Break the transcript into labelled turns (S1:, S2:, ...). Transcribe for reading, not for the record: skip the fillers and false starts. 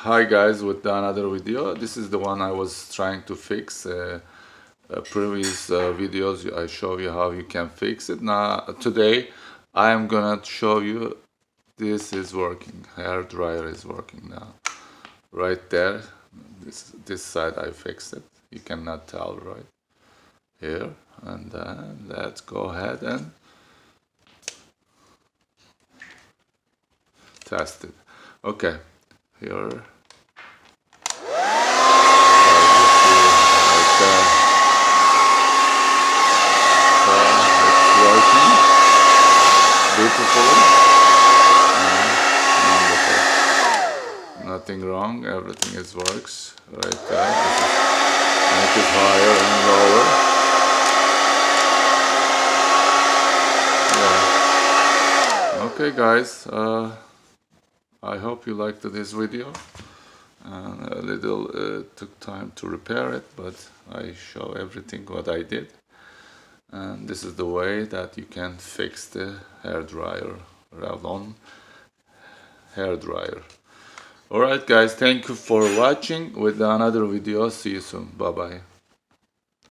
S1: Hi guys, with another video. This is the one I was trying to fix. Previous videos I show you how you can fix it. Now today I am gonna show you this is working. Hair dryer is working now. Right there. This side I fixed it. You cannot tell right here. And then let's go ahead and test it. Okay, here. Beautiful and wonderful. Nothing wrong, everything is works right there. Make it higher and lower. Yeah. Okay guys, I hope you liked this video. A little took time to repair it, but I show everything what I did. And this is the way that you can fix the hair dryer, Revlon hair dryer. Alright guys, thank you for watching with another video. See you soon. Bye bye.